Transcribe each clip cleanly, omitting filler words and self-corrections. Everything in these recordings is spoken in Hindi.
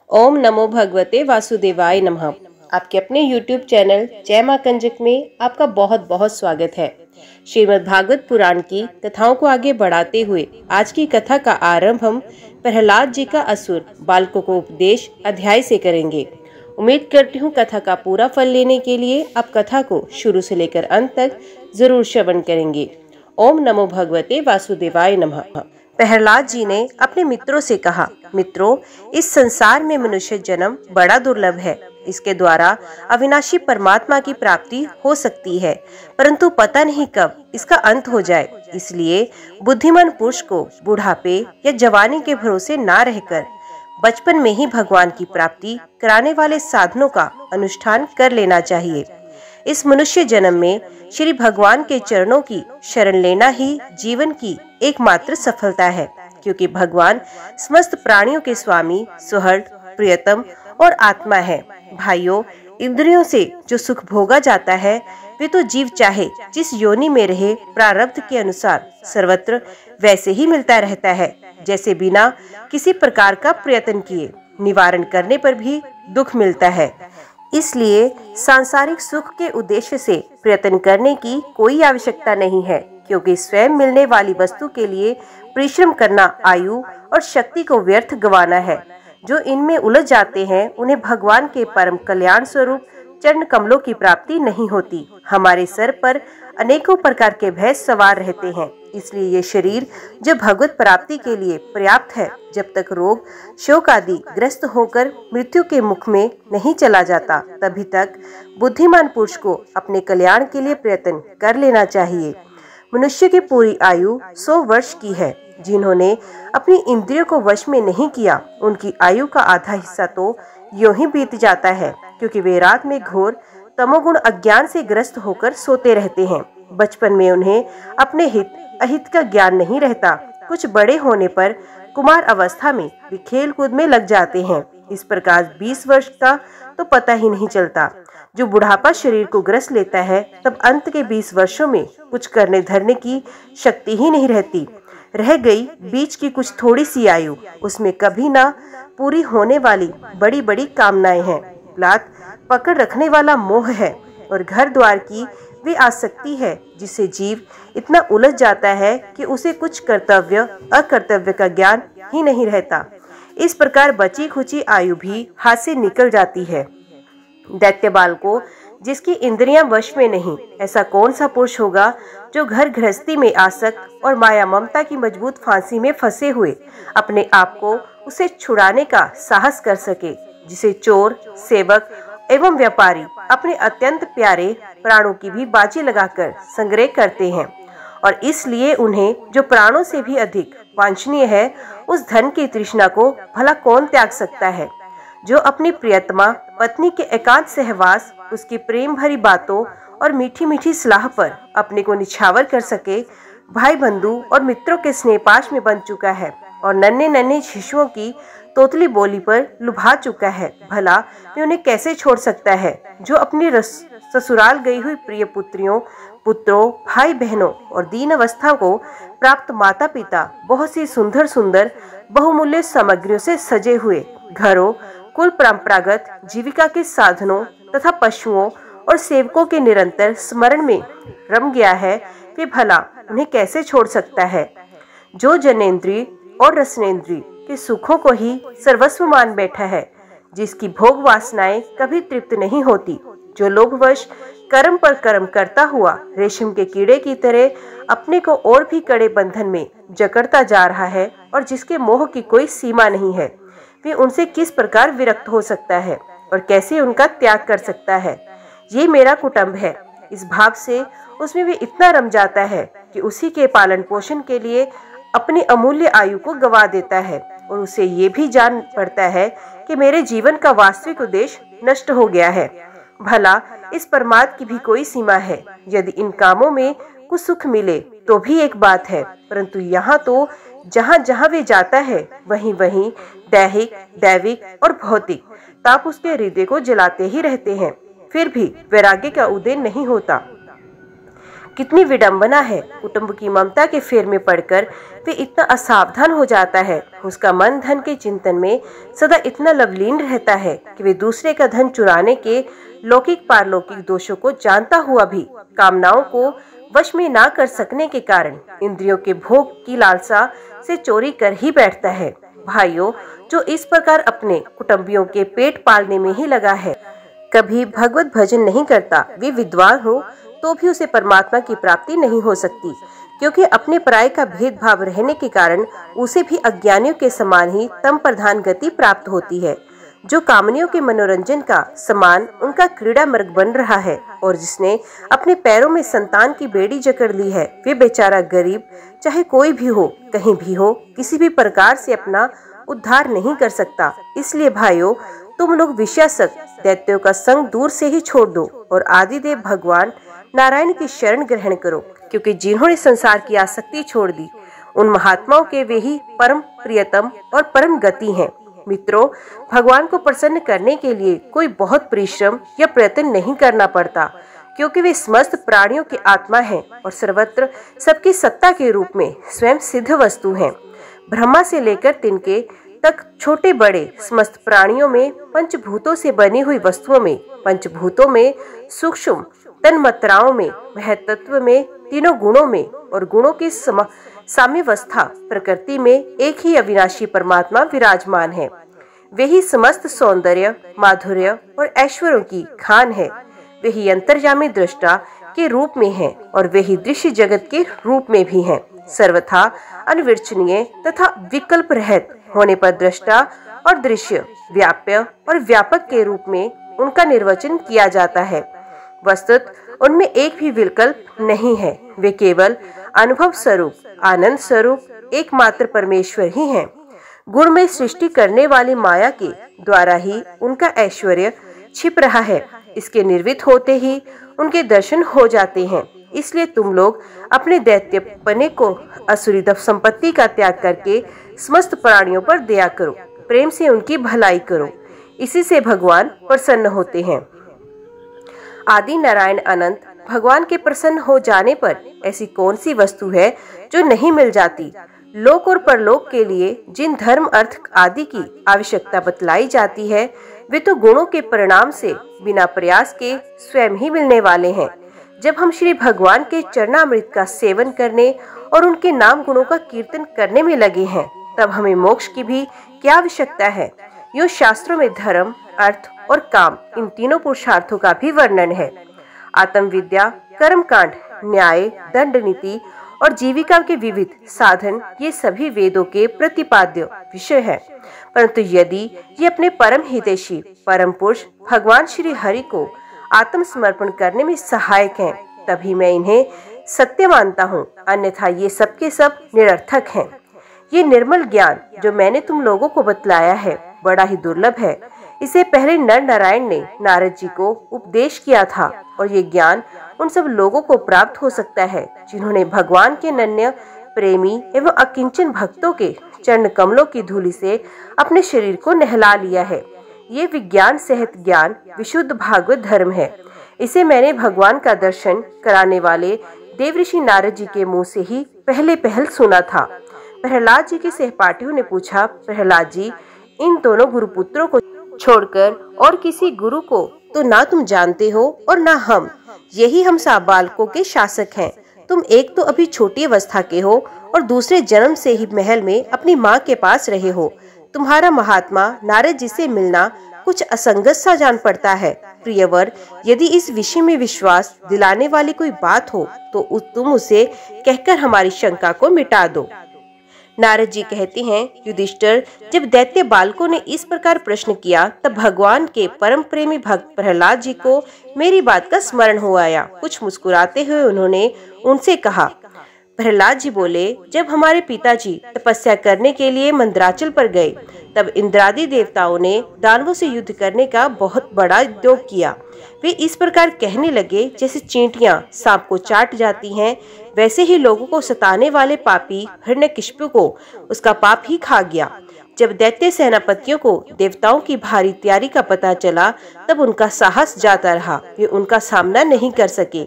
ओम नमो भगवते वासुदेवाय नमः। आपके अपने YouTube चैनल जय मां कंजक में आपका बहुत बहुत स्वागत है। श्रीमद् भागवत पुराण की कथाओं को आगे बढ़ाते हुए आज की कथा का आरंभ हम प्रहलाद जी का असुर बालकों को उपदेश अध्याय से करेंगे। उम्मीद करती हूँ कथा का पूरा फल लेने के लिए आप कथा को शुरू से लेकर अंत तक जरूर श्रवण करेंगे। ओम नमो भगवते वासुदेवाय नमः। प्रहलाद जी ने अपने मित्रों से कहा, मित्रों, इस संसार में मनुष्य जन्म बड़ा दुर्लभ है। इसके द्वारा अविनाशी परमात्मा की प्राप्ति हो सकती है, परंतु पता नहीं कब इसका अंत हो जाए। इसलिए बुद्धिमान पुरुष को बुढ़ापे या जवानी के भरोसे ना रहकर बचपन में ही भगवान की प्राप्ति कराने वाले साधनों का अनुष्ठान कर लेना चाहिए। इस मनुष्य जन्म में श्री भगवान के चरणों की शरण लेना ही जीवन की एकमात्र सफलता है, क्योंकि भगवान समस्त प्राणियों के स्वामी, सुहृद, प्रियतम और आत्मा है। भाइयों, इंद्रियों से जो सुख भोगा जाता है वे तो जीव चाहे जिस योनि में रहे प्रारब्ध के अनुसार सर्वत्र वैसे ही मिलता रहता है, जैसे बिना किसी प्रकार का प्रयत्न किए निवारण करने पर भी दुख मिलता है। इसलिए सांसारिक सुख के उद्देश्य से प्रयत्न करने की कोई आवश्यकता नहीं है, क्योंकि स्वयं मिलने वाली वस्तु के लिए परिश्रम करना आयु और शक्ति को व्यर्थ गंवाना है। जो इनमें उलझ जाते हैं उन्हें भगवान के परम कल्याण स्वरूप चरण कमलों की प्राप्ति नहीं होती। हमारे सर पर अनेकों प्रकार के भय सवार रहते हैं, इसलिए ये शरीर जो भगवत प्राप्ति के लिए पर्याप्त है, जब तक रोग शोक आदि ग्रस्त होकर मृत्यु के मुख में नहीं चला जाता, तभी तक बुद्धिमान पुरुष को अपने कल्याण के लिए प्रयत्न कर लेना चाहिए। मनुष्य की पूरी आयु 100 वर्ष की है। जिन्होंने अपनी इंद्रियों को वश में नहीं किया, उनकी आयु का आधा हिस्सा तो यूं ही बीत जाता है, क्योंकि वे रात में घोर तमोगुण अज्ञान से ग्रस्त होकर सोते रहते हैं। बचपन में उन्हें अपने हित अहित का ज्ञान नहीं रहता। कुछ बड़े होने पर कुमार अवस्था में वे खेल कूद में लग जाते हैं। इस प्रकार 20 वर्ष का तो पता ही नहीं चलता। जो बुढ़ापा शरीर को ग्रस लेता है, तब अंत के 20 वर्षों में कुछ करने धरने की शक्ति ही नहीं रहती। रह गई बीच की कुछ थोड़ी सी आयु, उसमें कभी ना पूरी होने वाली बड़ी बड़ी कामनाएं हैं, लात पकड़ रखने वाला मोह है और घर द्वार की वे आसक्ति है, जिससे जीव इतना उलझ जाता है कि उसे कुछ कर्तव्य अकर्तव्य का ज्ञान ही नहीं रहता। इस प्रकार बची खुची आयु भी हाथ से निकल जाती है। दैत्य बाल को जिसकी इंद्रियां वश में नहीं, ऐसा कौन सा पुरुष होगा जो घर गृहस्थी में आसक्त और माया ममता की मजबूत फांसी में फंसे हुए अपने आप को उसे छुड़ाने का साहस कर सके, जिसे चोर, सेवक एवं व्यापारी अपने अत्यंत प्यारे प्राणों की भी बाजी लगाकर संग्रह करते हैं, और इसलिए उन्हें जो प्राणों से भी अधिक वांछनीय है, उस धन की तृष्णा को भला कौन त्याग सकता है। जो अपनी प्रियतमा पत्नी के एकांत सहवास, उसकी प्रेम भरी बातों और मीठी मीठी सलाह पर अपने को निछावर कर सके, भाई बंधु और मित्रों के स्नेहपाश में बन चुका है और नन्हे नन्हे शिशुओं की तोतली बोली पर लुभा चुका है, भला वे उन्हें कैसे छोड़ सकता है। जो अपनी ससुराल गई हुई प्रिय पुत्रियों, पुत्रों, भाई बहनों और दीन अवस्था को प्राप्त माता पिता, बहुत सी सुंदर सुंदर बहुमूल्य सामग्रियों से सजे हुए घरों, कुल परंपरागत जीविका के साधनों तथा पशुओं और सेवकों के निरंतर स्मरण में रम गया है, वे भला उन्हें कैसे छोड़ सकता है। जो जनेंद्रिय और रसनेंद्रिय के सुखों को ही सर्वस्व मान बैठा है, जिसकी भोग वासनाएं कभी तृप्त नहीं होती, जो लोभवश कर्म पर कर्म करता हुआ रेशम के कीड़े की तरह अपने को और भी कड़े बंधन में जकड़ता जा रहा है और जिसके मोह की कोई सीमा नहीं है, वे उनसे किस प्रकार विरक्त हो सकता है और कैसे उनका त्याग कर सकता है। ये मेरा कुटुंब है, इस भाव से उसमें वे इतना रम जाता है कि उसी के पालन पोषण के लिए अपनी अमूल्य आयु को गवा देता है, और उसे ये भी जान पड़ता है कि मेरे जीवन का वास्तविक उद्देश्य नष्ट हो गया है। भला इस परमार्थ की भी कोई सीमा है। यदि इन कामों में कुछ सुख मिले तो भी एक बात है, परंतु यहाँ तो जहाँ जहाँ वे जाता है, वहीं वहीं दैहिक, दैविक और भौतिक ताप उसके हृदय को जलाते ही रहते हैं, फिर भी वैराग्य का उदय नहीं होता। कितनी विडंबना है। कुटुंब की ममता के फेर में पड़कर वे इतना असावधान हो जाता है। उसका मन धन के चिंतन में सदा इतना लवलीन रहता है कि वे दूसरे का धन चुराने के लौकिक पारलौकिक दोषों को जानता हुआ भी कामनाओं को वश में ना कर सकने के कारण इंद्रियों के भोग की लालसा से चोरी कर ही बैठता है। भाइयों, जो इस प्रकार अपने कुटुंबियों के पेट पालने में ही लगा है, कभी भगवत भजन नहीं करता, वे विद्वान हो तो भी उसे परमात्मा की प्राप्ति नहीं हो सकती, क्योंकि अपने पराये का भेदभाव रहने के कारण उसे भी अज्ञानियों के समान ही तम प्रधान गति प्राप्त होती है। जो कामनियों के मनोरंजन का समान उनका क्रीड़ा मार्ग बन रहा है और जिसने अपने पैरों में संतान की बेड़ी जकड़ ली है, वे बेचारा गरीब चाहे कोई भी हो, कहीं भी हो, किसी भी प्रकार से अपना उद्धार नहीं कर सकता। इसलिए भाइयों, तुम लोग विषयासक्त दैत्यों का संग दूर से ही छोड़ दो और आदिदेव भगवान नारायण की शरण ग्रहण करो, क्योंकि जिन्होंने संसार की आसक्ति छोड़ दी, उन महात्माओं के वे ही परम प्रियतम और परम गति हैं। मित्रों, भगवान को प्रसन्न करने के लिए कोई बहुत परिश्रम या प्रयत्न नहीं करना पड़ता, क्योंकि वे समस्त प्राणियों की आत्मा हैं और सर्वत्र सबकी सत्ता के रूप में स्वयं सिद्ध वस्तु हैं। ब्रह्मा से लेकर तिनके तक छोटे बड़े समस्त प्राणियों में, पंचभूतों से बनी हुई वस्तुओं में, पंचभूतों में, सूक्ष्म तन्मात्राओं में, महत्त्व में, तीनों गुणों में और गुणों की साम्यावस्था प्रकृति में एक ही अविनाशी परमात्मा विराजमान है। वे ही समस्त सौंदर्य, माधुर्य और ऐश्वर्यों की खान है। वे ही अंतर्यामी दृष्टा के रूप में हैं और वे ही दृश्य जगत के रूप में भी हैं। सर्वथा अनिर्वचनीय तथा विकल्प रहित होने पर दृष्टा और दृश्य, व्याप्य और व्यापक के रूप में उनका निर्वचन किया जाता है। वस्तुत उनमें एक भी विकल्प नहीं है। वे केवल अनुभव स्वरूप, आनंद स्वरूप एकमात्र परमेश्वर ही हैं। गुण में सृष्टि करने वाली माया के द्वारा ही उनका ऐश्वर्य छिप रहा है। इसके निर्वित होते ही उनके दर्शन हो जाते हैं। इसलिए तुम लोग अपने दैत्यपने को, असुरी संपत्ति का त्याग करके समस्त प्राणियों पर दया करो, प्रेम से उनकी भलाई करो। इसी से भगवान प्रसन्न होते हैं। आदि नारायण अनंत भगवान के प्रसन्न हो जाने पर ऐसी कौन सी वस्तु है जो नहीं मिल जाती। लोक और परलोक के लिए जिन धर्म, अर्थ आदि की आवश्यकता बतलाई जाती है, वे तो गुणों के परिणाम से बिना प्रयास के स्वयं ही मिलने वाले हैं। जब हम श्री भगवान के चरणामृत का सेवन करने और उनके नाम गुणों का कीर्तन करने में लगे हैं, तब हमें मोक्ष की भी क्या आवश्यकता है। यो शास्त्रों में धर्म, अर्थ और काम, इन तीनों पुरुषार्थों का भी वर्णन है। आत्म विद्या, कर्मकांड, न्याय, दंड नीति और जीविका के विविध साधन, ये सभी वेदों के प्रतिपाद्य विषय है। परंतु यदि ये अपने परम हितैषी परम पुरुष भगवान श्री हरि को आत्मसमर्पण करने में सहायक हैं, तभी मैं इन्हें सत्य मानता हूँ, अन्यथा ये सबके सब निरर्थक हैं। ये निर्मल ज्ञान जो मैंने तुम लोगों को बतलाया है, बड़ा ही दुर्लभ है। इसे पहले नर नारायण ने नारद जी को उपदेश किया था और ये ज्ञान उन सब लोगों को प्राप्त हो सकता है जिन्होंने भगवान के नन्य, प्रेमी एवं अकिंचन भक्तों के चरण कमलों की धूलि से अपने शरीर को नहला लिया है। ये विज्ञान सहित ज्ञान विशुद्ध भागवत धर्म है। इसे मैंने भगवान का दर्शन कराने वाले देवऋषि नारद जी के मुँह से ही पहल सुना था। प्रहलाद जी के सहपाठियों ने पूछा, प्रहलाद जी, इन दोनों गुरुपुत्रों को छोड़कर और किसी गुरु को तो ना तुम जानते हो और ना हम। यही हम सब बालकों के शासक हैं। तुम एक तो अभी छोटी अवस्था के हो और दूसरे जन्म से ही महल में अपनी माँ के पास रहे हो। तुम्हारा महात्मा नारद जी से मिलना कुछ असंगत सा जान पड़ता है। प्रियवर, यदि इस विषय में विश्वास दिलाने वाली कोई बात हो तो तुम उसे कहकर हमारी शंका को मिटा दो। नारद जी कहते हैं, युधिष्ठिर, जब दैत्य बालकों ने इस प्रकार प्रश्न किया, तब भगवान के परम प्रेमी भक्त प्रहलाद जी को मेरी बात का स्मरण हो आया। कुछ मुस्कुराते हुए उन्होंने उनसे कहा। प्रहलाद जी बोले, जब हमारे पिताजी तपस्या करने के लिए मंदराचल पर गए, तब इंद्रादि देवताओं ने दानवों से युद्ध करने का बहुत बड़ा उद्योग किया। वे इस प्रकार कहने लगे, जैसे चींटियां सांप को चाट जाती हैं, वैसे ही लोगों को सताने वाले पापी हिरण्यकशिपु को उसका पाप ही खा गया। जब दैत्य सेनापतियों को देवताओं की भारी तैयारी का पता चला, तब उनका साहस जाता रहा। वे उनका सामना नहीं कर सके।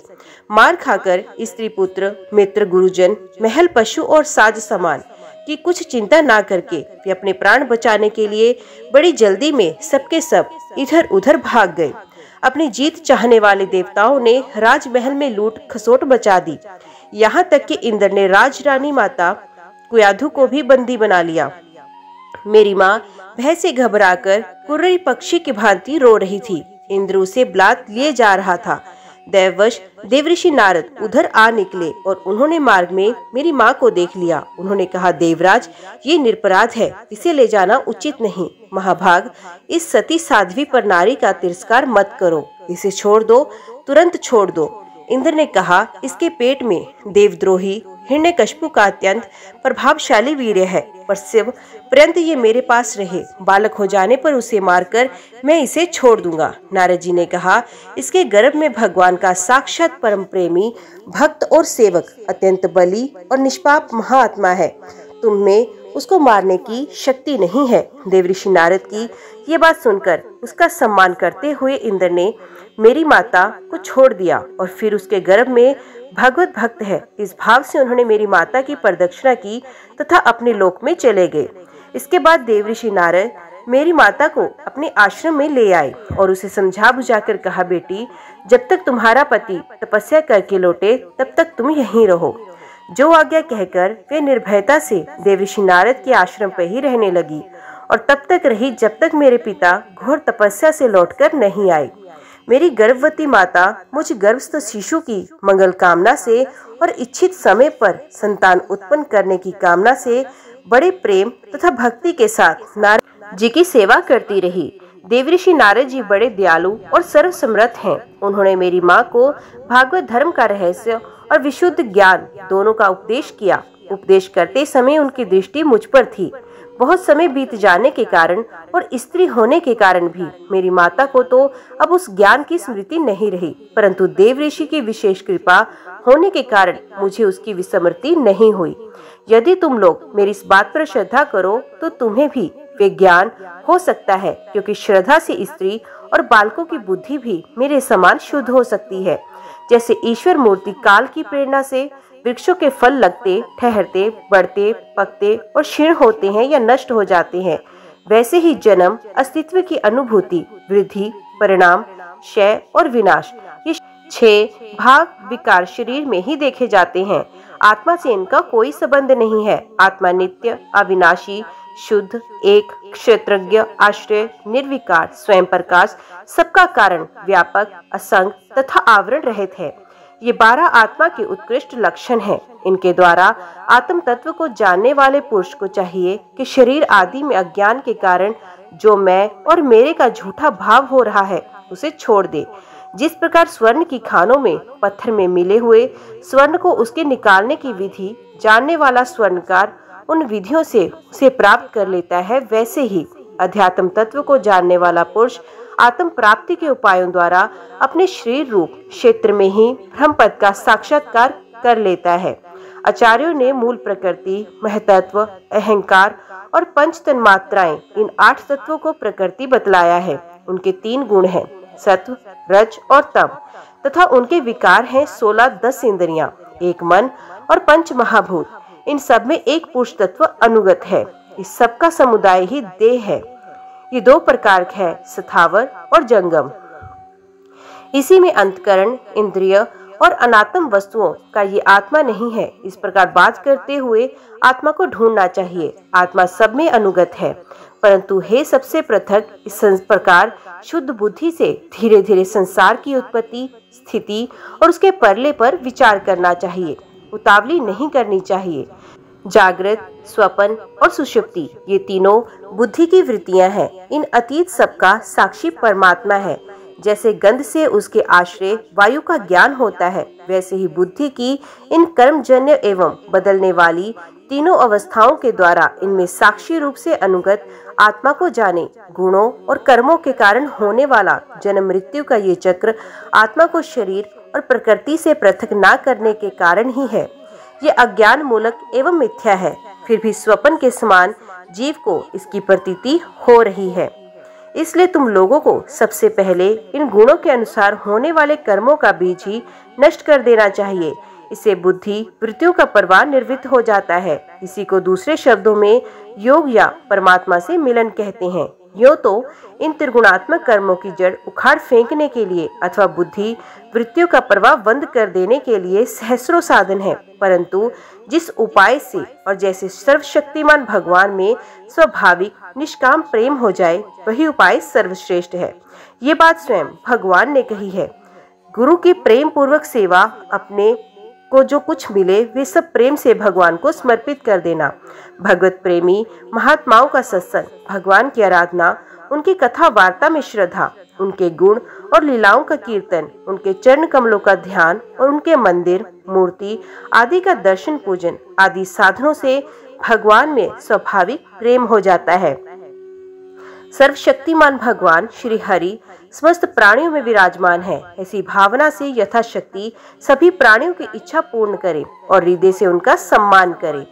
मार खाकर स्त्री पुत्र, मित्र, गुरुजन, महल, पशु और साज सामान की कुछ चिंता ना करके वे अपने प्राण बचाने के लिए बड़ी जल्दी में सबके सब इधर उधर भाग गए। अपनी जीत चाहने वाले देवताओं ने राजमहल में लूट खसोट मचा दी। यहाँ तक कि इंद्र ने राजरानी माता कुयाधु को भी बंदी बना लिया। मेरी माँ भय से घबराकर कुर्री पक्षी की भांति रो रही थी। इंद्र उसे ब्लात लिए जा रहा था। दैववश देवऋषि नारद उधर आ निकले और उन्होंने मार्ग में मेरी माँ को देख लिया। उन्होंने कहा, देवराज, ये निरपराध है, इसे ले जाना उचित नहीं। महाभाग, इस सती साध्वी पर नारी का तिरस्कार मत करो, इसे छोड़ दो, तुरंत छोड़ दो। इंद्र ने कहा, इसके पेट में देवद्रोही हिरण्यकशिपु का अत्यंत प्रभावशाली वीर्य है, पर शिव पर्यंत ये मेरे पास रहे। बालक हो जाने पर उसे मारकर मैं इसे छोड़ दूंगा। नारद जी ने कहा, इसके गर्भ में भगवान का साक्षात परम प्रेमी भक्त और सेवक अत्यंत बली और निष्पाप महात्मा है। तुम में उसको मारने की शक्ति नहीं है। देवऋषि नारद की ये बात सुनकर उसका सम्मान करते हुए इंद्र ने मेरी माता को छोड़ दिया और फिर उसके गर्भ में भगवत भक्त है, इस भाव से उन्होंने मेरी माता की प्रदक्षिणा की तथा अपने लोक में चले गए। इसके बाद देवऋषि नारद मेरी माता को अपने आश्रम में ले आए और उसे समझा बुझाकर कहा, बेटी, जब तक तुम्हारा पति तपस्या करके लौटे तब तक तुम यहीं रहो। जो आज्ञा कहकर वे निर्भयता से देवऋषि नारद के आश्रम पर ही रहने लगी और तब तक रही जब तक मेरे पिता घोर तपस्या से लौटकर नहीं आए। मेरी गर्भवती माता मुझ गर्भस्थ शिशु की मंगल कामना से और इच्छित समय पर संतान उत्पन्न करने की कामना से बड़े प्रेम तथा भक्ति के साथ नारद जी की सेवा करती रही। देवऋषि नारद जी बड़े दयालु और सर्वसमर्थ हैं। उन्होंने मेरी माँ को भागवत धर्म का रहस्य और विशुद्ध ज्ञान दोनों का उपदेश किया। उपदेश करते समय उनकी दृष्टि मुझ पर थी। बहुत समय बीत जाने के कारण और स्त्री होने के कारण भी मेरी माता को तो अब उस ज्ञान की स्मृति नहीं रही, परंतु देव ऋषि की विशेष कृपा होने के कारण मुझे उसकी विस्मृति नहीं हुई। यदि तुम लोग मेरी इस बात पर श्रद्धा करो तो तुम्हें भी वे ज्ञान हो सकता है, क्योंकि श्रद्धा से स्त्री और बालकों की बुद्धि भी मेरे समान शुद्ध हो सकती है। जैसे ईश्वर मूर्ति काल की प्रेरणा से वृक्षों के फल लगते, ठहरते, बढ़ते, पकते और क्षीण होते हैं या नष्ट हो जाते हैं, वैसे ही जन्म, अस्तित्व की अनुभूति, वृद्धि, परिणाम, क्षय और विनाश, ये 6 भाग विकार शरीर में ही देखे जाते हैं। आत्मा से इनका कोई संबंध नहीं है। आत्मा नित्य, अविनाशी, शुद्ध, एक, क्षेत्रज्ञ, आश्रय, निर्विकार, स्वयं प्रकाश, सबका कारण, व्यापक, असंग तथा आवरण रहित है। ये 12 आत्मा के उत्कृष्ट लक्षण हैं। इनके द्वारा आत्म तत्व को जानने वाले पुरुष को चाहिए कि शरीर आदि में अज्ञान के कारण जो मैं और मेरे का झूठा भाव हो रहा है उसे छोड़ दे। जिस प्रकार स्वर्ण की खानों में पत्थर में मिले हुए स्वर्ण को उसके निकालने की विधि जानने वाला स्वर्णकार उन विधियों से उसे प्राप्त कर लेता है, वैसे ही अध्यात्म तत्व को जानने वाला पुरुष आत्म प्राप्ति के उपायों द्वारा अपने शरीर रूप क्षेत्र में ही ब्रह्म पद का साक्षात्कार कर लेता है। आचार्यों ने मूल प्रकृति, महतत्व, अहंकार और पंच तन्मात्राएं, इन 8 तत्वों को प्रकृति बतलाया है। उनके 3 गुण हैं, सत्व, रज और तम, तथा उनके विकार हैं 16-10 इंद्रियां, 1 मन और 5 महाभूत। इन सब में एक पुरुष तत्व अनुगत है। इस सब का समुदाय ही देह है। ये 2 प्रकार है, स्थावर और जंगम। इसी में अंतकरण, इंद्रिय और अनात्म वस्तुओं का ये आत्मा नहीं है। इस प्रकार बात करते हुए आत्मा को ढूंढना चाहिए। आत्मा सब में अनुगत है, परंतु हे सबसे पृथक, इस प्रकार शुद्ध बुद्धि से धीरे धीरे संसार की उत्पत्ति, स्थिति और उसके परले पर विचार करना चाहिए। उतावली नहीं करनी चाहिए। जागृत, स्वप्न और सुषुप्ति, ये तीनों बुद्धि की वृत्तियां हैं। इन अतीत सबका साक्षी परमात्मा है। जैसे गंध से उसके आश्रय वायु का ज्ञान होता है, वैसे ही बुद्धि की इन कर्मजन्य एवं बदलने वाली तीनों अवस्थाओं के द्वारा इनमें साक्षी रूप से अनुगत आत्मा को जाने। गुणों और कर्मों के कारण होने वाला जन्म मृत्यु का ये चक्र आत्मा को शरीर और प्रकृति से पृथक ना करने के कारण ही है। ये अज्ञान मूलक एवं मिथ्या है। फिर भी स्वप्न के समान जीव को इसकी प्रतीति हो रही है। इसलिए तुम लोगों को सबसे पहले इन गुणों के अनुसार होने वाले कर्मों का बीज ही नष्ट कर देना चाहिए। इससे बुद्धि वृत्तियों का प्रवाह निर्वृत्त हो जाता है। इसी को दूसरे शब्दों में योग या परमात्मा से मिलन कहते हैं। यो तो इन त्रिगुणात्मक कर्मों की जड़ उखाड़ फेंकने के लिए अथवा बुद्धि वृत्तियों का प्रवाह बंद कर देने के लिए सहस्रों साधन है, परंतु जिस उपाय से और जैसे सर्वशक्तिमान भगवान में स्वाभाविक निष्काम प्रेम हो जाए वही उपाय सर्वश्रेष्ठ है। ये बात स्वयं भगवान ने कही है। गुरु की प्रेम पूर्वक सेवा, अपने को जो कुछ मिले वे सब प्रेम से भगवान को समर्पित कर देना। भगवत प्रेमी महात्माओं का सत्संग, भगवान की आराधना, उनकी कथा वार्ता में श्रद्धा, उनके गुण और लीलाओं का कीर्तन, उनके चरण कमलों का ध्यान और उनके मंदिर, मूर्ति आदि का दर्शन पूजन आदि साधनों से भगवान में स्वाभाविक प्रेम हो जाता है। सर्वशक्तिमान भगवान श्री हरि समस्त प्राणियों में विराजमान है। ऐसी भावना से यथाशक्ति सभी प्राणियों की इच्छा पूर्ण करें और हृदय से उनका सम्मान करें।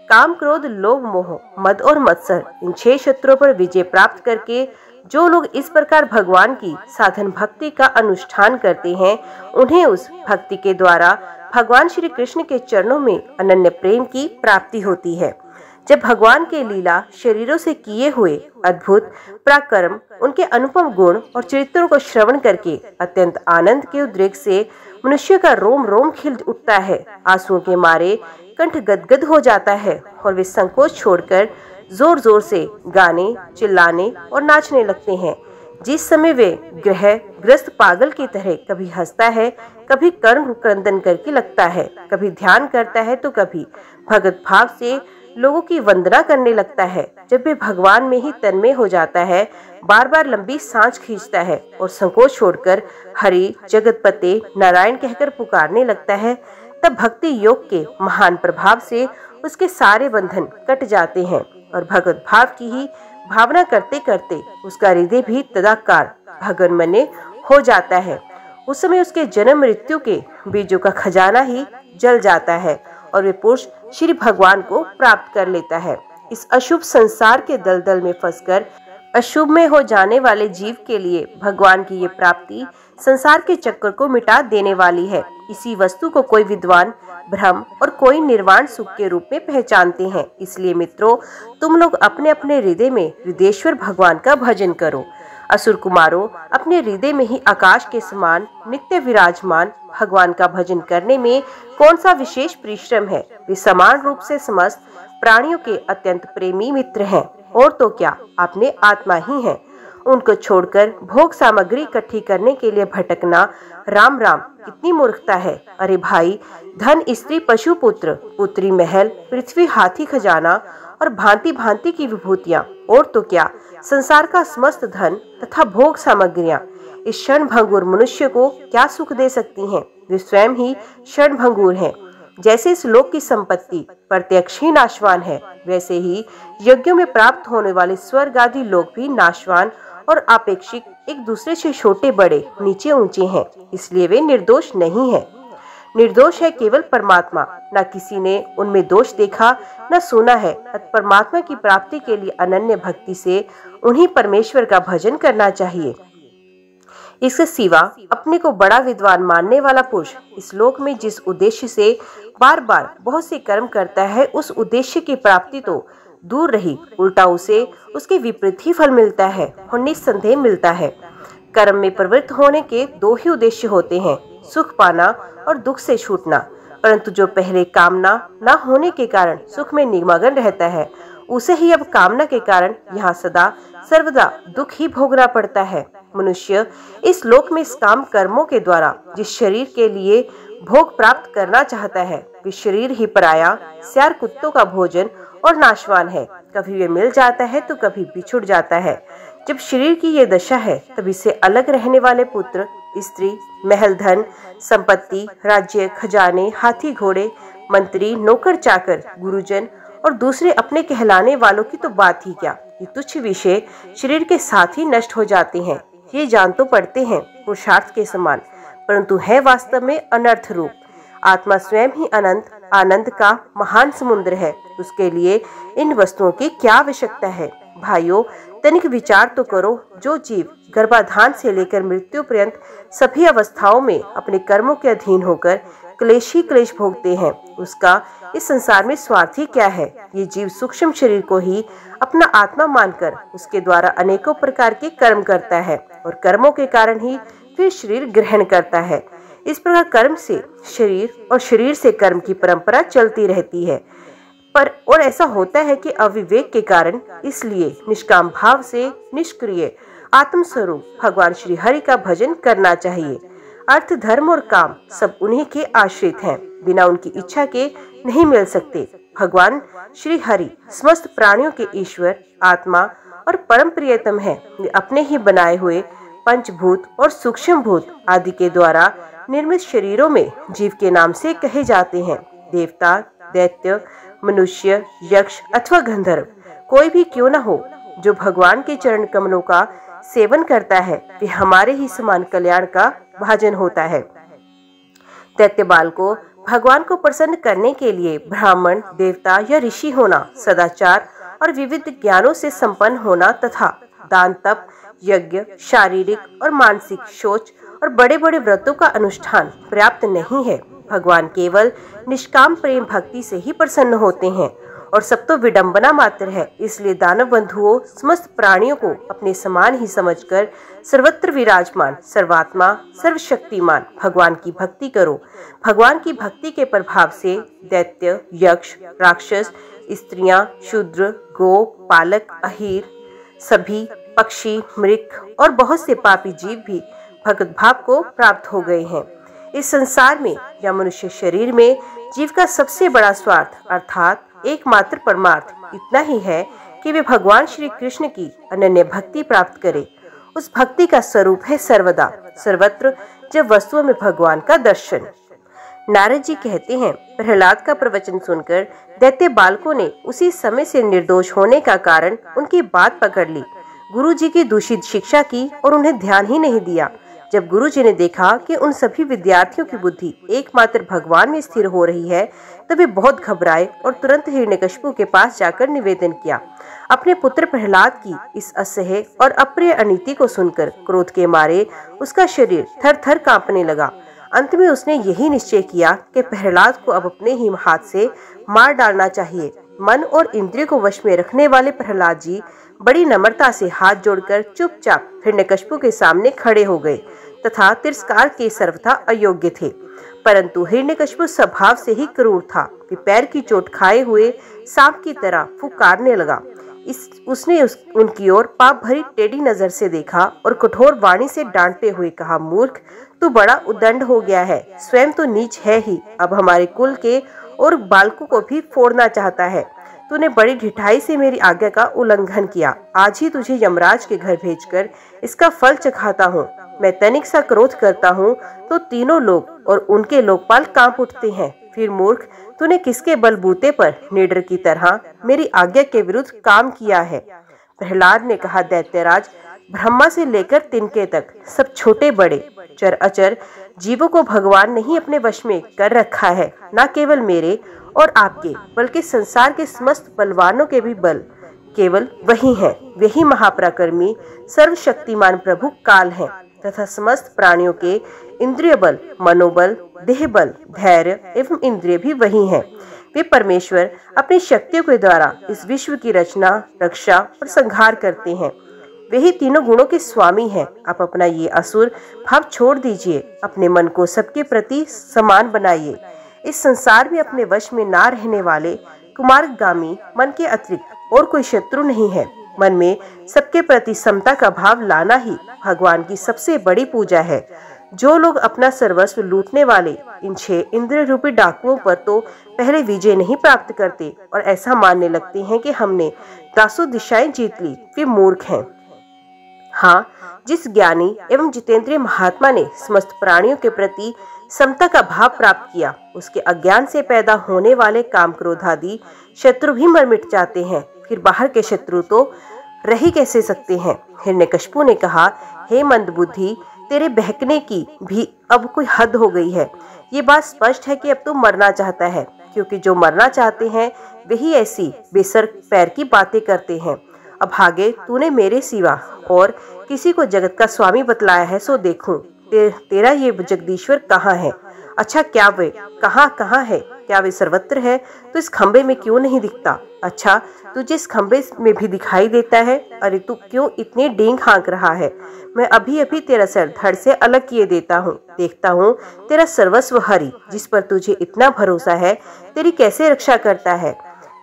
काम, क्रोध, लोभ, मोह, मद और मत्सर इन 6 शत्रुओं पर विजय प्राप्त करके जो लोग इस प्रकार भगवान की साधन भक्ति का अनुष्ठान करते हैं, उन्हें उस भक्ति के द्वारा भगवान श्री कृष्ण के चरणों में अनन्य प्रेम की प्राप्ति होती है। जब भगवान के लीला शरीरों से किए हुए अद्भुत पराक्रम, उनके अनुपम गुण और चरित्रों को श्रवण करके अत्यंत आनंद के उद्रेक से मनुष्य का रोम रोम खिल उठता है। आंसुओं के मारे कंठ गदगद हो जाता है और वे संकोच छोड़कर जोर जोर से गाने, चिल्लाने और नाचने लगते हैं। जिस समय वे ग्रस्त पागल की तरह कभी हंसता है, कभी कर्ण क्रंदन करके लगता है, कभी ध्यान करता है तो कभी भगत भाव से लोगों की वंदना करने लगता है। जब वे भगवान में ही तन्मय हो जाता है, बार बार लंबी सांस खींचता है और संकोच छोड़कर हरि, जगतपते, नारायण कहकर पुकारने लगता है, तब भक्ति योग के महान प्रभाव से उसके सारे बंधन कट जाते हैं और भगवत भाव की ही भावना करते करते उसका हृदय भी तदाकार भगवन्मय हो जाता है। उस समय उसके जन्म मृत्यु के बीजों का खजाना ही जल जाता है और वे पुरुष श्री भगवान को प्राप्त कर लेता है। इस अशुभ संसार के दलदल में फंसकर अशुभ में हो जाने वाले जीव के लिए भगवान की ये प्राप्ति संसार के चक्कर को मिटा देने वाली है। इसी वस्तु को कोई विद्वान ब्रह्म और कोई निर्वाण सुख के रूप में पहचानते हैं। इसलिए मित्रों, तुम लोग अपने अपने हृदय में हृदयेश्वर भगवान का भजन करो। असुर कुमारों, अपने हृदय में ही आकाश के समान नित्य विराजमान भगवान का भजन करने में कौन सा विशेष परिश्रम है। वे समान रूप से समस्त प्राणियों के अत्यंत प्रेमी मित्र हैं, और तो क्या, अपने आत्मा ही हैं। उनको छोड़कर भोग सामग्री इकट्ठी करने के लिए भटकना, राम राम, कितनी मूर्खता है। अरे भाई, धन, स्त्री, पशु, पुत्र, पुत्री, महल, पृथ्वी, हाथी, खजाना और भांति भांति की विभूतियाँ, और तो क्या, संसार का समस्त धन तथा भोग सामग्रियाँ इस क्षण भंगुर मनुष्य को क्या सुख दे सकती हैं। वे स्वयं ही क्षण भंगुर हैं। जैसे इस लोक की संपत्ति प्रत्यक्ष ही नाशवान है, वैसे ही यज्ञों में प्राप्त होने वाले स्वर्ग आदि लोक भी नाशवान और आपेक्षिक एक दूसरे से छोटे बड़े, नीचे ऊंचे हैं। इसलिए वे निर्दोष नहीं है। निर्दोष है केवल परमात्मा। न किसी ने उनमें दोष देखा न सुना है। परमात्मा की प्राप्ति के लिए अनन्य भक्ति से उन्हीं परमेश्वर का भजन करना चाहिए। इसके सिवा अपने को बड़ा विद्वान मानने वाला पुरुष इस लोक में जिस उद्देश्य से बार बार बहुत से कर्म करता है, उस उद्देश्य की प्राप्ति तो दूर रही, उल्टा उसे उसके विपरीत ही फल मिलता है और निस्संदेह मिलता है। कर्म में प्रवृत्त होने के 2 ही उद्देश्य होते हैं, सुख पाना और दुख से छूटना। परंतु जो पहले कामना न होने के कारण सुख में निमग्न रहता है, उसे ही अब कामना के कारण यहाँ सदा सर्वदा दुख ही भोगना पड़ता है। मनुष्य इस लोक में इस काम कर्मों के द्वारा जिस शरीर के लिए भोग प्राप्त करना चाहता है, वे शरीर ही पराया, स्यार कुत्तों का भोजन और नाशवान है। कभी वे मिल जाता है तो कभी बिछुड़ जाता है। जब शरीर की ये दशा है, तब इससे अलग रहने वाले पुत्र, स्त्री, महल, धन, संपत्ति, राज्य, खजाने, हाथी, घोड़े, मंत्री, नौकर, चाकर, गुरुजन और दूसरे अपने कहलाने वालों की तो बात ही क्या, ये तुच्छ विषय शरीर के साथ ही नष्ट हो जाते हैं। ये जान तो पड़ते हैं पुरुषार्थ के समान, परंतु है वास्तव में अनर्थ रूप। आत्मा स्वयं ही अनंत आनंद का महान समुद्र है। उसके लिए इन वस्तुओं की क्या आवश्यकता है? भाइयों, तनिक विचार तो करो। जो जीव गर्भाधान से लेकर मृत्यु पर्यंत सभी अवस्थाओं में अपने कर्मों के अधीन होकर क्लेश ही क्लेश भोगते हैं, उसका इस संसार में स्वार्थ ही क्या है? ये जीव सूक्ष्म शरीर को ही अपना आत्मा मानकर उसके द्वारा अनेकों प्रकार के कर्म करता है और कर्मों के कारण ही फिर शरीर ग्रहण करता है। इस प्रकार कर्म से शरीर और शरीर से कर्म की परंपरा चलती रहती है। और ऐसा होता है कि अविवेक के कारण, इसलिए निष्काम भाव से निष्क्रिय आत्म स्वरूप भगवान श्री हरि का भजन करना चाहिए। अर्थ, धर्म और काम सब उन्हीं के आश्रित हैं, बिना उनकी इच्छा के नहीं मिल सकते। भगवान श्री हरि समस्त प्राणियों के ईश्वर, आत्मा और परम प्रियतम है। वे अपने ही बनाए हुए पंचभूत और सूक्ष्म भूत आदि के द्वारा निर्मित शरीरों में जीव के नाम से कहे जाते हैं। देवता, दैत्य, मनुष्य, यक्ष अथवा गंधर्व कोई भी क्यों न हो, जो भगवान के चरण कमलों का सेवन करता है, वे हमारे ही समान कल्याण का भाजन होता है। दैत्य बाल को भगवान को प्रसन्न करने के लिए ब्राह्मण, देवता या ऋषि होना, सदाचार और विविध ज्ञानों से संपन्न होना तथा दान, तप, यज्ञ, शारीरिक और मानसिक शौच और बड़े बड़े व्रतों का अनुष्ठान पर्याप्त नहीं है। भगवान केवल निष्काम प्रेम भक्ति से ही प्रसन्न होते हैं और सब तो विडंबना मात्र है। इसलिए दानव बंधुओं, समस्त प्राणियों को अपने समान ही समझकर सर्वत्र विराजमान सर्वात्मा सर्वशक्तिमान भगवान की भक्ति करो। भगवान की भक्ति के प्रभाव से दैत्य, यक्ष, राक्षस, स्त्रियां, शूद्र, गो, पालक, अहीर, सभी पक्षी, मृग और बहुत से पापी जीव भी भगवत भाव को प्राप्त हो गए हैं। इस संसार में या मनुष्य शरीर में जीव का सबसे बड़ा स्वार्थ अर्थात एकमात्र परमार्थ इतना ही है कि वे भगवान श्री कृष्ण की अनन्य भक्ति प्राप्त करे। उस भक्ति का स्वरूप है सर्वदा सर्वत्र जब वस्तुओं में भगवान का दर्शन। नारद जी कहते हैं, प्रहलाद का प्रवचन सुनकर दैत्य बालकों ने उसी समय से निर्दोष होने का कारण उनकी बात पकड़ ली, गुरु जी की दूषित शिक्षा की और उन्हें ध्यान ही नहीं दिया। जब गुरु जी ने देखा कि उन सभी विद्यार्थियों की बुद्धि एकमात्र भगवान में स्थिर हो रही है, तब वे बहुत घबराए और तुरंत हिरण्यकशिपु के पास जाकर निवेदन किया। अपने पुत्र प्रहलाद की इस असह्य और अप्रिय अनीति को सुनकर क्रोध के मारे उसका शरीर थर थर कांपने लगा। अंत में उसने यही निश्चय किया कि प्रहलाद को अब अपने ही हाथ से मार डालना चाहिए। मन और इंद्रियों को वश में रखने वाले प्रहलाद जी बड़ी नम्रता से हाथ जोड़कर चुपचाप हिरण्यकशिपु के सामने खड़े हो गए तथा तिरस्कार के सर्वथा अयोग्य थे। परंतु हिरण्यकशिपु स्वभाव से ही क्रूर था। वे पैर की चोट खाए हुए सांप की तरह फुकारने लगा। उसने उनकी ओर पाप भरी टेढ़ी नजर से देखा और कठोर वाणी से डांटते हुए कहा, मूर्ख, तू बड़ा उद्दंड हो गया है, स्वयं तो नीच है ही, अब हमारे कुल के और बालकों को भी फोड़ना चाहता है। तूने बड़ी ढिठाई से मेरी आज्ञा का उल्लंघन किया। आज ही तुझे यमराज के घर भेजकर इसका फल चखाता हूँ। मैं तनिक सा क्रोध करता हूँ तो तीनों लोग और उनके लोकपाल कांप उठते हैं। फिर मूर्ख, तूने किसके बलबूते पर निडर की तरह मेरी आज्ञा के विरुद्ध काम किया है? प्रहलाद ने कहा, दैत्यराज, ब्रह्मा से लेकर तिनके तक सब छोटे बड़े चर अचर जीवों को भगवान ने ही अपने वश में कर रखा है। न केवल मेरे और आपके बल्कि संसार के समस्त बलवानों के भी बल केवल वही है। वही महापराक्रमी सर्वशक्तिमान प्रभु काल हैं तथा समस्त प्राणियों के इंद्रिय बल, मनोबल, देह बल, धैर्य एवं इंद्रिय भी वही हैं। वे परमेश्वर अपनी शक्तियों के द्वारा इस विश्व की रचना, रक्षा और संहार करते हैं। वही तीनों गुणों के स्वामी हैं। आप अपना ये असुर भाव छोड़ दीजिए, अपने मन को सबके प्रति समान बनाइए। इस संसार में अपने वश में ना रहने वाले कुमारगामी मन के अतिरिक्त और कोई शत्रु नहीं है। मन में सबके प्रति समता का भाव लाना ही भगवान की सबसे बड़ी पूजा है। जो लोग अपना सर्वस्व लूटने वाले इन 6 इंद्रिय रूपी डाकुओं पर तो पहले विजय नहीं प्राप्त करते और ऐसा मानने लगते हैं कि हमने 10 दिशाएं जीत ली, वे मूर्ख हैं। हाँ, जिस ज्ञानी एवं जितेंद्रिय महात्मा ने समस्त प्राणियों के प्रति समता का भाव प्राप्त किया, उसके अज्ञान से पैदा होने वाले काम, क्रोध आदि शत्रु भी मर मिट जाते हैं। फिर बाहर के शत्रु तो रह ही कैसे सकते हैं? हिरण्यकशिपु ने कहा, हे मंदबुद्धि, तेरे बहकने की भी अब कोई हद हो गई है। ये बात स्पष्ट है कि अब तू मरना चाहता है, क्योंकि जो मरना चाहते हैं वही ऐसी बेसर पैर की बातें करते हैं। अब आगे तूने मेरे सिवा और किसी को जगत का स्वामी बतलाया है, सो देखूं तेरा ये जगदीश्वर कहाँ है। अच्छा, क्या वे कहाँ है? क्या वे सर्वत्र है? तो इस खंबे में क्यों नहीं दिखता? अच्छा, तुझे इस खंबे में भी दिखाई देता है? अरे तू क्यों इतने डींग हाँक रहा है? मैं अभी अभी तेरा सर धड़ से अलग किए देता हूँ। देखता हूँ तेरा सर्वस्व हरि, जिस पर तुझे इतना भरोसा है, तेरी कैसे रक्षा करता है।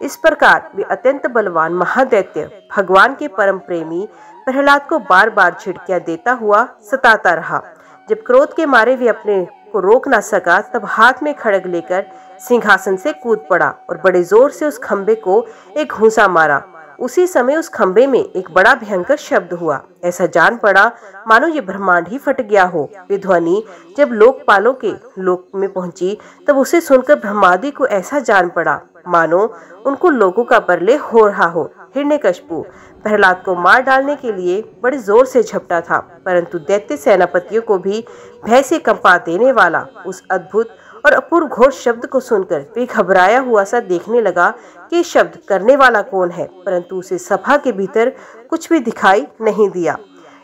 इस प्रकार वे अत्यंत बलवान महादैत्य भगवान के परम प्रेमी प्रहलाद को बार बार झिड़कियां देता हुआ सताता रहा। जब क्रोध के मारे वे अपने को रोक ना सका, तब हाथ में खड़ग लेकर सिंहासन से कूद पड़ा और बड़े जोर से उस खंबे को एक घूंसा मारा। उसी समय उस खंबे में एक बड़ा भयंकर शब्द हुआ। ऐसा जान पड़ा मानो ये ब्रह्मांड ही फट गया हो। वे ध्वनि जब लोकपालों के लोक में पहुंची, तब उसे सुनकर ब्रह्मादि को ऐसा जान पड़ा मानो उनको लोगों का परले हो रहा हो। हिरण्यकशिपु प्रहलाद को मार डालने के लिए बड़े जोर से झपटा था, परंतु दैत्य सेनापतियों को भी भय से कंपा देने वाला उस अद्भुत और अपूर्व घोष शब्द को सुनकर वे घबराया हुआ सा देखने लगा कि शब्द करने वाला कौन है, परंतु उसे सभा के भीतर कुछ भी दिखाई नहीं दिया।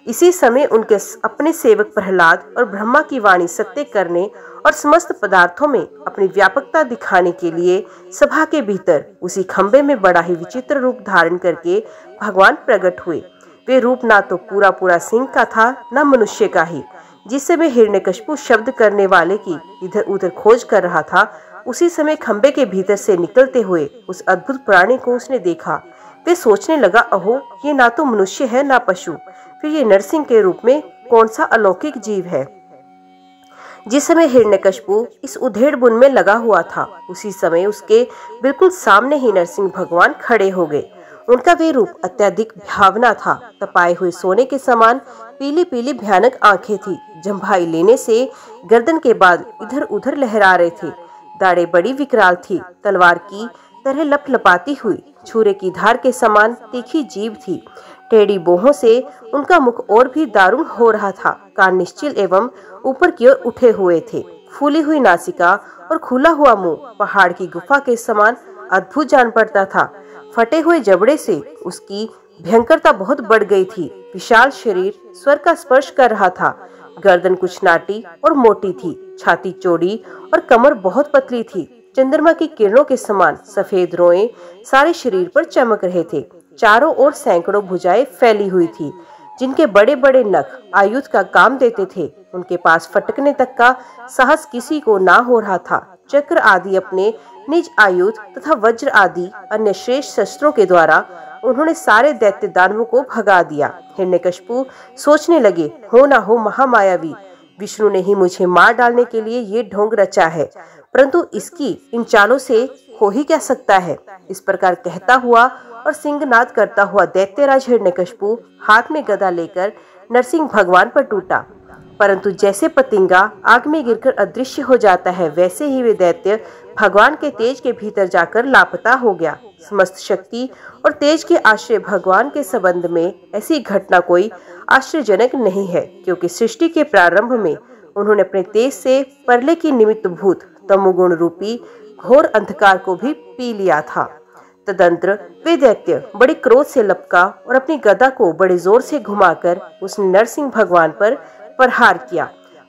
इसी समय उनके अपने सेवक प्रहलाद और ब्रह्मा की वाणी सत्य करने और समस्त पदार्थों में अपनी व्यापकता दिखाने के लिए सभा के भीतर उसी खंबे में बड़ा ही विचित्र रूप धारण करके भगवान प्रकट हुए। वे रूप ना तो पूरा सिंह का था, न मनुष्य का ही। जिस समय हिरण्यकशिपु शब्द करने वाले की इधर उधर खोज कर रहा था, उसी समय खंबे के भीतर से निकलते हुए उस अद्भुत प्राणी को उसने देखा। वे सोचने लगा, अहो, ये ना तो मनुष्य है ना पशु, फिर ये नरसिंह के रूप में कौन सा अलौकिक जीव है। जिस समय हिरण्यकशिपु इस उधेड़ बुन में लगा हुआ था, उसी समय उसके बिल्कुल सामने ही नरसिंह भगवान खड़े हो गए। उनका वे रूप अत्यधिक भावना था। तपाए हुए सोने के समान पीली पीली भयानक आंखें थी। जम्भाई लेने से गर्दन के बाद इधर उधर लहरा रहे थे। दाढ़ें बड़ी विकराल थी, तलवार की तरह लपलपाती हुई। छुरे की धार के समान तीखी जीभ थी। टेढ़ी बोहों से उनका मुख और भी दारुण हो रहा था। कान निश्चल एवं ऊपर की ओर उठे हुए थे। फूली हुई नासिका और खुला हुआ मुंह पहाड़ की गुफा के समान अद्भुत जान पड़ता था। फटे हुए जबड़े से उसकी भयंकरता बहुत बढ़ गई थी। विशाल शरीर स्वर का स्पर्श कर रहा था। गर्दन कुछ नाटी और मोटी थी, छाती चौड़ी और कमर बहुत पतली थी। चंद्रमा की किरणों के समान सफेद रोएं सारे शरीर पर चमक रहे थे। चारों ओर सैकड़ों भुजाएं फैली हुई थी, जिनके बड़े बड़े नख आयुध का काम देते थे। उनके पास फटकने तक का साहस किसी को ना हो रहा था। चक्र आदि अपने निज आयुध तथा वज्र आदि अन्य श्रेष्ठ शस्त्रों के द्वारा उन्होंने सारे दैत्य दानवों को भगा दिया। हिरण्यकशिपु सोचने लगे, हो ना हो महामायावी, विष्णु ने ही मुझे मार डालने के लिए ये ढोंग रचा है, परंतु इसकी इन चालों से हो ही क्या सकता है। इस प्रकार कहता हुआ और सिंहनाद करता हुआ दैत्यराज हिरण्यकशिपु हाथ में गदा लेकर नरसिंह भगवान पर टूटा, परंतु जैसे पतिंगा आग में गिरकर अदृश्य हो जाता है, वैसे ही वे दैत्य भगवान के तेज के भीतर जाकर लापता हो गया। समस्त शक्ति और तेज के आश्रय भगवान के संबंध में ऐसी घटना कोई आश्चर्यजनक नहीं है, क्योंकि सृष्टि के प्रारंभ में उन्होंने अपने तेज से परले की निमित्त भूत तमोगुण रूपी घोर अंधकार को भी पी लिया था। तदंतर वे दैत्य बड़े क्रोध से लपका और अपनी गदा को बड़े जोर से घुमाकर उसने नरसिंह भगवान पर प्रहार किया।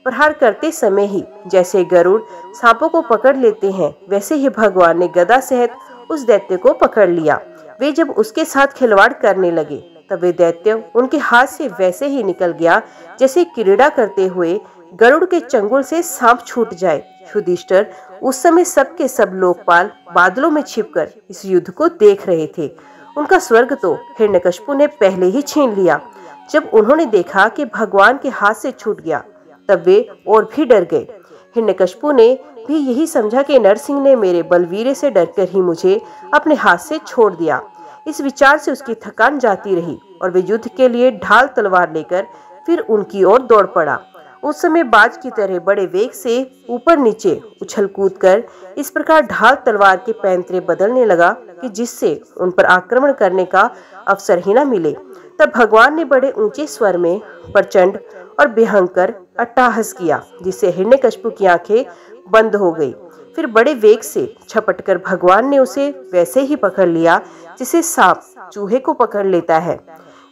प्रहार करते समय ही जैसे गरुड़ सांपों को पकड़ लेते हैं, वैसे ही भगवान ने गदा सहित उस दैत्य को पकड़ लिया। वे जब उसके साथ खिलवाड़ करने लगे, तब वे दैत्य उनके हाथ से वैसे ही निकल गया जैसे क्रीड़ा करते हुए गरुड़ के चंगुल से सांप छूट जाए। युधिष्ठिर उस समय सब के सब लोकपाल बादलों में छिपकर इस युद्ध को देख रहे थे। उनका स्वर्ग तो हिरण्यकशिपु ने पहले ही छीन लिया। जब उन्होंने देखा कि भगवान के हाथ से छूट गया, तब वे और भी डर गए। हिरण्यकशिपु ने भी यही समझा कि नरसिंह ने मेरे बलवीर से डरकर ही मुझे अपने हाथ से छोड़ दिया। इस विचार से उसकी थकान जाती रही और वे युद्ध के लिए ढाल तलवार लेकर फिर उनकी ओर दौड़ पड़ा। उस समय बाज की तरह बड़े वेग से ऊपर नीचे उछल कूद कर इस प्रकार ढाल तलवार के पैंतरे बदलने लगा कि जिससे उन पर आक्रमण करने का अवसर ही न मिले। तब भगवान ने बड़े ऊंचे स्वर में प्रचंड और भयंकर अट्टहास किया, जिससे हिरण्यकशिपु की आंखें बंद हो गई। फिर बड़े वेग से झपटकर भगवान ने उसे वैसे ही पकड़ लिया जिसे सांप चूहे को पकड़ लेता है।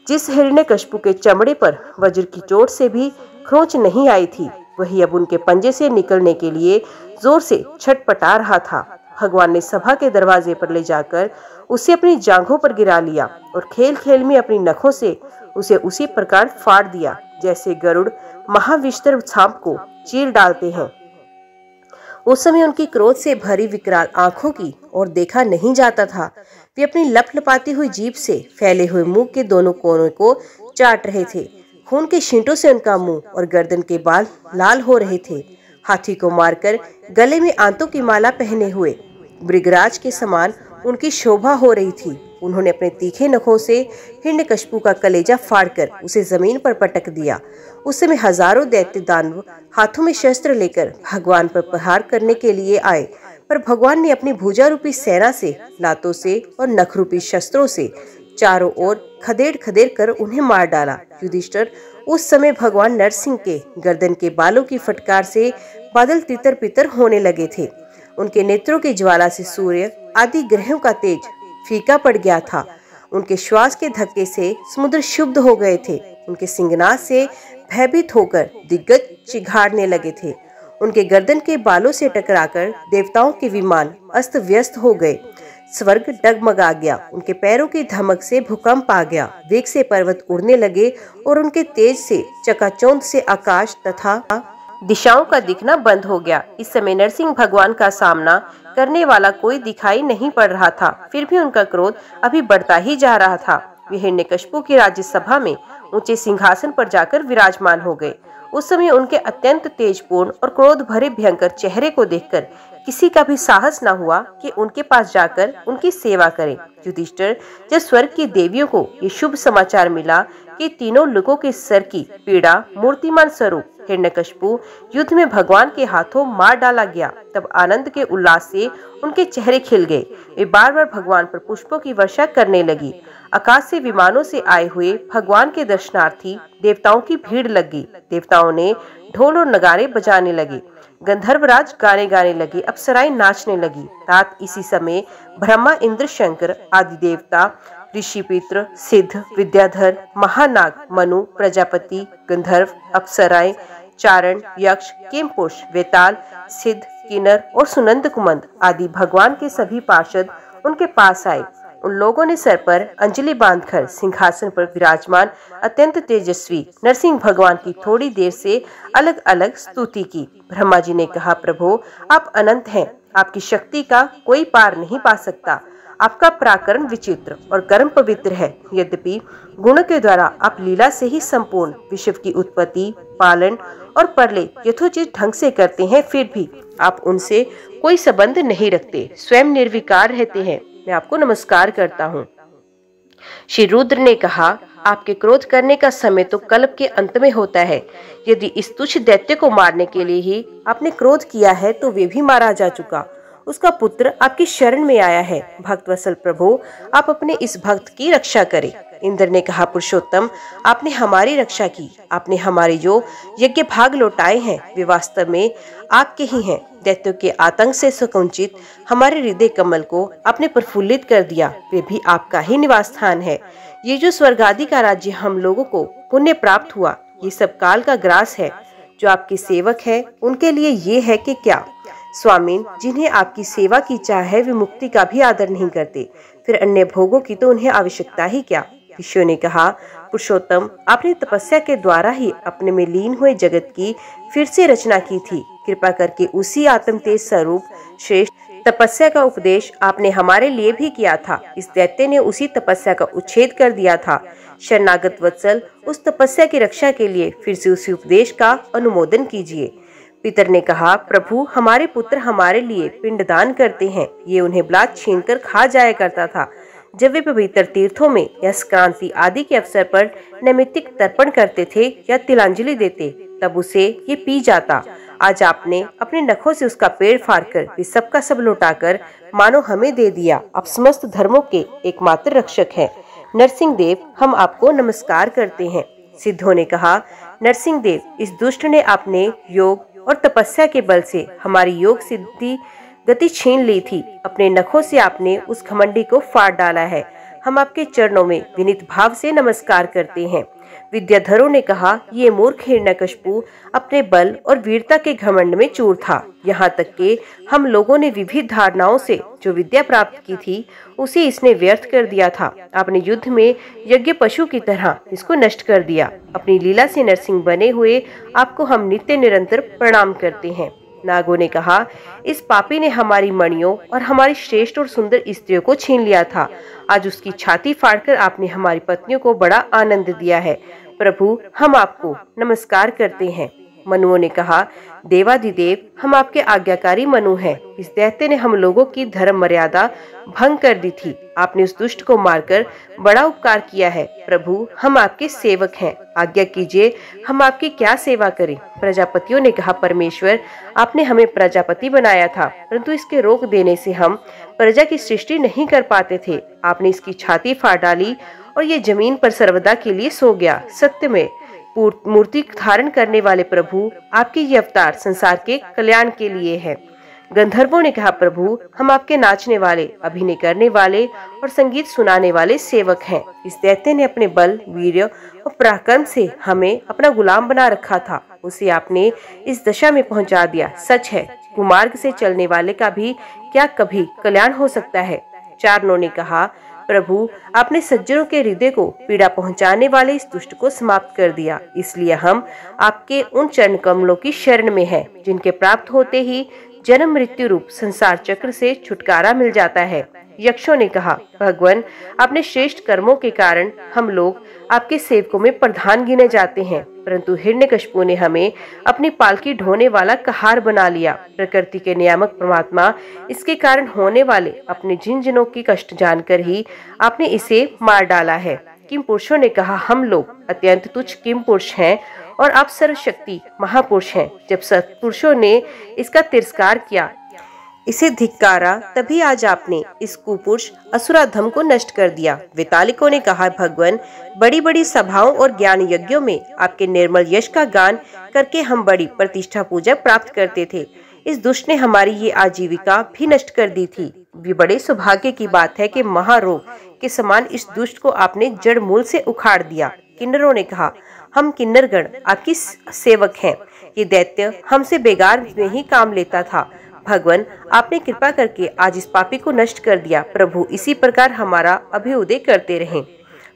जिस हिरण्यकशिपु के चमड़े पर वज्र की चोट से भी खरोंच नहीं आई थी, वही अब उनके पंजे से निकलने के लिए जोर से छटपटा रहा था। भगवान ने सभा के दरवाजे पर ले जाकर उसे अपनी जांघों पर गिरा लिया और खेल खेल में अपनी नखों से उसे उसी प्रकार फाड़ दिया जैसे गरुड़ महाविस्तर सांप को चीर डालते हैं। उस समय उनकी क्रोध से भरी विकराल आंखों की और देखा नहीं जाता था। वे अपनी लपलपाती हुई जीभ से फैले हुए मुंह के दोनों कोनों को चाट रहे थे। खून के छींटों से उनका मुंह और गर्दन के बाल लाल हो रहे थे। हाथी को मारकर गले में आंतों की माला पहने हुए मृगराज के समान उनकी शोभा हो रही थी। उन्होंने अपने तीखे नखों से हिरण्यकशिपु का कलेजा फाड़कर उसे जमीन पर पटक दिया। उस समय हजारों दैत्य दानव हाथों में शस्त्र लेकर भगवान पर प्रहार करने के लिए आए, पर भगवान ने अपनी भुजा रूपी सेना से, लातों से और नख रूपी शस्त्रों से चारों ओर खदेड़ खदेड़ कर उन्हें मार डाला। युधिष्ठिर, उस समय भगवान नरसिंह के गर्दन के बालों की फटकार से बादल तितर पितर होने लगे थे। उनके नेत्रों की ज्वाला से सूर्य आदि ग्रहों का तेज फीका पड़ गया था। उनके श्वास के धक्के से समुद्र शुद्ध हो गए थे। उनके सिंहनाद से भयभीत होकर दिग्गज चिघाड़ने लगे थे। उनके गर्दन के बालों से टकराकर देवताओं के विमान अस्त व्यस्त हो गए। स्वर्ग डगमगा गया। उनके पैरों की धमक से भूकंप आ गया। वेग से पर्वत उड़ने लगे और उनके तेज से चकाचौंध से आकाश तथा दिशाओं का दिखना बंद हो गया। इस समय नरसिंह भगवान का सामना करने वाला कोई दिखाई नहीं पड़ रहा था। फिर भी उनका क्रोध अभी बढ़ता ही जा रहा था। वे हिरण्यकशिपु की राज्यसभा में ऊंचे सिंहासन पर जाकर विराजमान हो गए। उस समय उनके अत्यंत तेजपूर्ण और क्रोध भरे भयंकर चेहरे को देखकर किसी का भी साहस न हुआ कि उनके पास जाकर उनकी सेवा करे। युधिष्ठिर, जब स्वर्ग की देवियों को ये शुभ समाचार मिला कि तीनों लोगों के सर की पीड़ा मूर्तिमान स्वरूप हिरण्यकशिपु युद्ध में भगवान के हाथों मार डाला गया, तब आनंद के उल्लास से उनके चेहरे खिल गए। वे बार बार भगवान पर पुष्पों की वर्षा करने लगी। आकाश से विमानों से आए हुए भगवान के दर्शनार्थी देवताओं की भीड़ लगी। देवताओं ने ढोल और नगाड़े बजाने लगे। गंधर्वराज गाने गाने लगे। अप्सराएं नाचने लगी। तात इसी समय ब्रह्मा, इंद्र, शंकर आदि देवता, ऋषि, पितृ, सिद्ध, विद्याधर, महानाग, मनु, प्रजापति, गंधर्व, अप्सराएं, चारण, यक्ष, किमपुरुष, वेताल, सिद्ध, किन्नर और सुनंद कुमंद आदि भगवान के सभी पार्षद उनके पास आए। उन लोगों ने सर पर अंजलि बांधकर सिंहासन पर विराजमान अत्यंत तेजस्वी नरसिंह भगवान की थोड़ी देर से अलग अलग स्तुति की। ब्रह्मा जी ने कहा, प्रभु आप अनंत हैं, आपकी शक्ति का कोई पार नहीं पा सकता। आपका पराक्रम विचित्र और कर्म पवित्र है। यद्यपि गुणों के द्वारा आप लीला से ही संपूर्ण विश्व की उत्पत्ति, पालन और प्रलय यथोचित ढंग से करते हैं, फिर भी आप उनसे कोई संबंध नहीं रखते, स्वयं निर्विकार रहते हैं। मैं आपको नमस्कार करता हूँ। श्री रुद्र ने कहा, आपके क्रोध करने का समय तो कल्प के अंत में होता है। यदि इस तुच्छ दैत्य को मारने के लिए ही आपने क्रोध किया है तो वे भी मारा जा चुका। उसका पुत्र आपकी शरण में आया है। भक्तवत्सल प्रभु, आप अपने इस भक्त की रक्षा करें। इंद्र ने कहा, पुरुषोत्तम आपने हमारी रक्षा की। आपने हमारे जो यज्ञ भाग लौटाए हैं वे वास्तव में आपके ही हैं। दैत्यों के आतंक से संकुचित हमारे हृदय कमल को आपने प्रफुल्लित कर दिया। वे भी आपका ही निवास स्थान है। ये जो स्वर्ग आदि का राज्य हम लोगों को पुण्य प्राप्त हुआ, ये सब काल का ग्रास है। जो आपके सेवक है उनके लिए ये है कि क्या स्वामीन, जिन्हें आपकी सेवा की चाह है वे मुक्ति का भी आदर नहीं करते, फिर अन्य भोगों की तो उन्हें आवश्यकता ही क्या। ऋषियों ने कहा, पुरुषोत्तम आपने तपस्या के द्वारा ही अपने में लीन हुए जगत की फिर से रचना की थी। कृपा करके उसी आत्म तेज स्वरूप श्रेष्ठ तपस्या का उपदेश आपने हमारे लिए भी किया था। इस दैत्य ने उसी तपस्या का उच्छेद कर दिया था। शरणागत वत्सल, उस तपस्या की रक्षा के लिए फिर से उसी उपदेश का अनुमोदन कीजिए। पितर ने कहा, प्रभु हमारे पुत्र हमारे लिए पिंडदान करते हैं। ये उन्हें ब्लात छीनकर खा जाया करता था। जब वे पवित्र तीर्थों में या संक्रांति आदि के अवसर पर नैमित्तिक तर्पण करते थे या तिलांजलि देते, तब उसे ये पी जाता। आज आपने अपने नखों से उसका पेड़ फाड़कर वे सब का सब लौटाकर मानो हमें दे दिया। आप समस्त धर्मों के एकमात्र रक्षक हैं। नरसिंह देव, हम आपको नमस्कार करते हैं। सिद्धों ने कहा, नरसिंह देव, इस दुष्ट ने अपने योग और तपस्या के बल से हमारी योग सिद्धि गति छीन ली थी। अपने नखों से आपने उस घमंडी को फाड़ डाला है। हम आपके चरणों में विनीत भाव से नमस्कार करते हैं। विद्याधरों ने कहा, ये मूर्ख हिरण्यकशिपु अपने बल और वीरता के घमंड में चूर था। यहाँ तक कि हम लोगों ने विविध धारणाओं से जो विद्या प्राप्त की थी उसे इसने व्यर्थ कर दिया था। आपने युद्ध में यज्ञ पशु की तरह इसको नष्ट कर दिया। अपनी लीला से नरसिंह बने हुए आपको हम नित्य निरंतर प्रणाम करते हैं। नागों ने कहा, इस पापी ने हमारी मणियों और हमारी श्रेष्ठ और सुंदर स्त्रियों को छीन लिया था। आज उसकी छाती फाड़कर आपने हमारी पत्नियों को बड़ा आनंद दिया है। प्रभु, हम आपको नमस्कार करते हैं। मनुओं ने कहा, देवाधिदेव, हम आपके आज्ञाकारी मनु हैं। इस दैत्य ने हम लोगों की धर्म मर्यादा भंग कर दी थी। आपने उस दुष्ट को मारकर बड़ा उपकार किया है। प्रभु, हम आपके सेवक हैं। आज्ञा कीजिए, हम आपकी क्या सेवा करें। प्रजापतियों ने कहा, परमेश्वर, आपने हमें प्रजापति बनाया था, परंतु इसके रोक देने से हम प्रजा की सृष्टि नहीं कर पाते थे। आपने इसकी छाती फाड़ डाली और ये जमीन पर सर्वदा के लिए सो गया। सत्य में मूर्ति धारण करने वाले प्रभु, आपके ये अवतार संसार के कल्याण के लिए है। गंधर्वों ने कहा, प्रभु, हम आपके नाचने वाले, अभिनय करने वाले और संगीत सुनाने वाले सेवक हैं। इस दैत्य ने अपने बल, वीर्य और पराक्रम से हमें अपना गुलाम बना रखा था। उसे आपने इस दशा में पहुंचा दिया। सच है, कुमार्ग से चलने वाले का भी क्या कभी कल्याण हो सकता है। चारणों ने कहा, प्रभु, आपने सज्जनों के हृदय को पीड़ा पहुंचाने वाले इस दुष्ट को समाप्त कर दिया। इसलिए हम आपके उन चरण कमलों की शरण में हैं, जिनके प्राप्त होते ही जन्म मृत्यु रूप संसार चक्र से छुटकारा मिल जाता है। यक्षों ने कहा, भगवान, अपने श्रेष्ठ कर्मों के कारण हम लोग आपके सेवकों में प्रधान गिने जाते हैं, परंतु हिरण्यकशिपु ने हमें अपनी पालकी ढोने वाला कहार बना लिया। प्रकृति के नियामक परमात्मा, इसके कारण होने वाले अपने जिन जनों की कष्ट जानकर ही आपने इसे मार डाला है। किम पुरुषों ने कहा, हम लोग अत्यंत तुच्छ किम पुरुष हैं और आप सर्वशक्ति महापुरुष हैं। जब सत्पुरुषों ने इसका तिरस्कार किया, इसे धिक्कारा, तभी आज आपने इस कुपुरुष असुराधम को नष्ट कर दिया। वितालिकों ने कहा, भगवान, बड़ी बड़ी सभाओं और ज्ञान यज्ञों में आपके निर्मल यश का गान करके हम बड़ी प्रतिष्ठा पूजा प्राप्त करते थे। इस दुष्ट ने हमारी ये आजीविका भी नष्ट कर दी थी। भी बड़े सौभाग्य की बात है कि महारोग के समान इस दुष्ट को आपने जड़ मूल से उखाड़ दिया। किन्नरों ने कहा, हम किन्नरगण आपकी सेवक हैं। ये दैत्य हमसे बेगार में ही काम लेता था। भगवान, आपने कृपा करके आज इस पापी को नष्ट कर दिया। प्रभु, इसी प्रकार हमारा अभ्युदय करते रहें।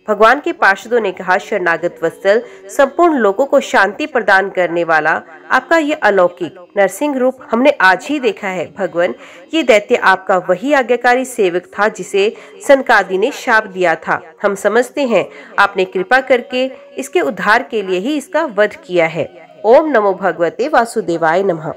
भगवान के पार्षदों ने कहा, शरणागत वत्सल, संपूर्ण लोगों को शांति प्रदान करने वाला आपका ये अलौकिक नरसिंह रूप हमने आज ही देखा है। भगवान, ये दैत्य आपका वही आज्ञाकारी सेवक था जिसे सनकादि ने शाप दिया था। हम समझते हैं आपने कृपा करके इसके उद्धार के लिए ही इसका वध किया है। ओम नमो भगवते वासुदेवाय नमः।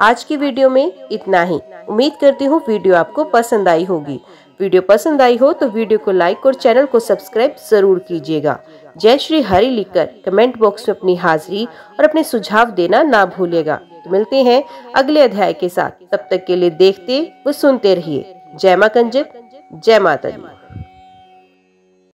आज की वीडियो में इतना ही। उम्मीद करती हूँ वीडियो आपको पसंद आई होगी। वीडियो पसंद आई हो तो वीडियो को लाइक और चैनल को सब्सक्राइब जरूर कीजिएगा। जय श्री हरि लिखकर कमेंट बॉक्स में अपनी हाजिरी और अपने सुझाव देना ना भूलिएगा। तो मिलते हैं अगले अध्याय के साथ। तब तक के लिए देखते व सुनते रहिए। जय मां कंजक, जय माता दी।